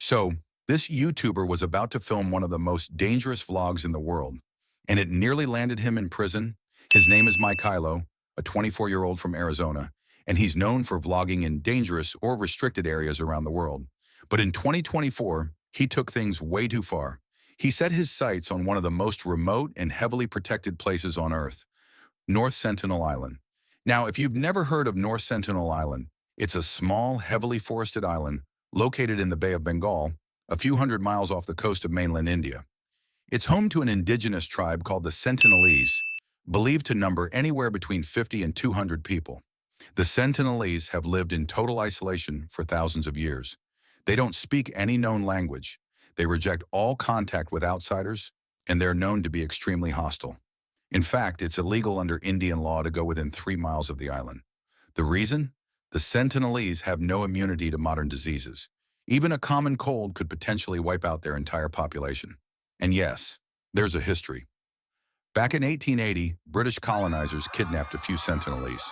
So, this YouTuber was about to film one of the most dangerous vlogs in the world, and it nearly landed him in prison. His name is Mykaihlo, a 24-year-old from Arizona, and he's known for vlogging in dangerous or restricted areas around the world. But in 2024, he took things way too far. He set his sights on one of the most remote and heavily protected places on Earth, North Sentinel Island. Now, if you've never heard of North Sentinel Island, it's a small, heavily forested island located in the Bay of Bengal, a few hundred miles off the coast of mainland India. It's home to an indigenous tribe called the Sentinelese, believed to number anywhere between 50 and 200 people. The Sentinelese have lived in total isolation for thousands of years. They don't speak any known language. They reject all contact with outsiders, and they're known to be extremely hostile. In fact, it's illegal under Indian law to go within 3 miles of the island. The reason? The Sentinelese have no immunity to modern diseases. Even a common cold could potentially wipe out their entire population. And yes, there's a history. Back in 1880, British colonizers kidnapped a few Sentinelese.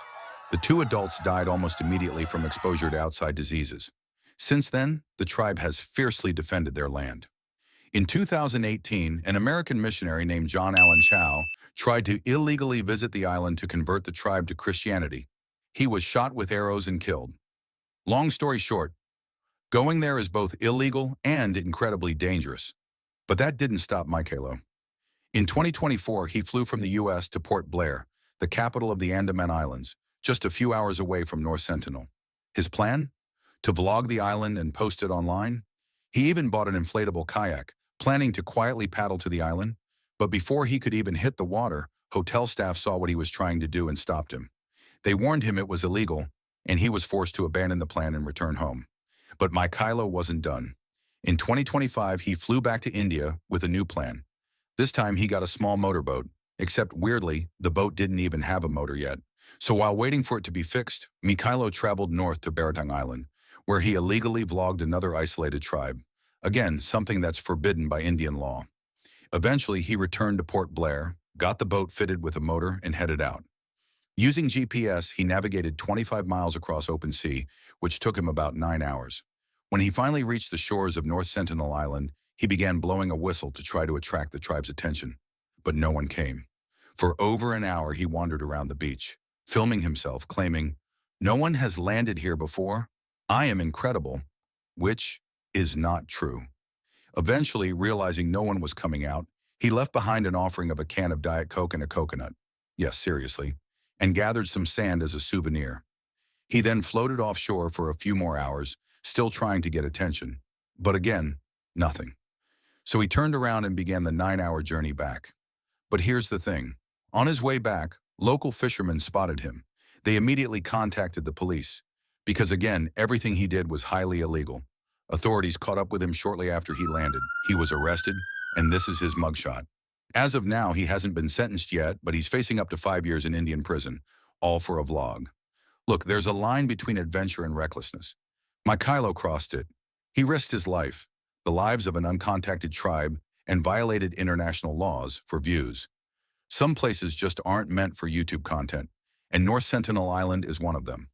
The 2 adults died almost immediately from exposure to outside diseases. Since then, the tribe has fiercely defended their land. In 2018, an American missionary named John Allen Chow tried to illegally visit the island to convert the tribe to Christianity. He was shot with arrows and killed. Long story short, going there is both illegal and incredibly dangerous. But that didn't stop Mykaihlo. In 2024, he flew from the U.S. to Port Blair, the capital of the Andaman Islands, just a few hours away from North Sentinel. His plan? To vlog the island and post it online? He even bought an inflatable kayak, planning to quietly paddle to the island. But before he could even hit the water, hotel staff saw what he was trying to do and stopped him. They warned him it was illegal, and he was forced to abandon the plan and return home. But Mykaihlo wasn't done. In 2025, he flew back to India with a new plan. This time, he got a small motorboat, except weirdly, the boat didn't even have a motor yet. So while waiting for it to be fixed, Mykaihlo traveled north to Baratang Island, where he illegally vlogged another isolated tribe. Again, something that's forbidden by Indian law. Eventually, he returned to Port Blair, got the boat fitted with a motor, and headed out. Using GPS, he navigated 25 miles across open sea, which took him about 9 hours. When he finally reached the shores of North Sentinel Island, he began blowing a whistle to try to attract the tribe's attention. But no one came. For over an hour, he wandered around the beach, filming himself, claiming, "No one has landed here before. I am incredible," which is not true. Eventually, realizing no one was coming out, he left behind an offering of a can of Diet Coke and a coconut. Yes, seriously. And gathered some sand as a souvenir. He then floated offshore for a few more hours, still trying to get attention. But again, nothing. So he turned around and began the 9-hour journey back. But here's the thing. On his way back, local fishermen spotted him. They immediately contacted the police. Because again, everything he did was highly illegal. Authorities caught up with him shortly after he landed. He was arrested, and this is his mugshot. As of now, he hasn't been sentenced yet, but he's facing up to 5 years in Indian prison, all for a vlog. Look, there's a line between adventure and recklessness. Mykaihlo crossed it. He risked his life, the lives of an uncontacted tribe, and violated international laws for views. Some places just aren't meant for YouTube content, and North Sentinel Island is one of them.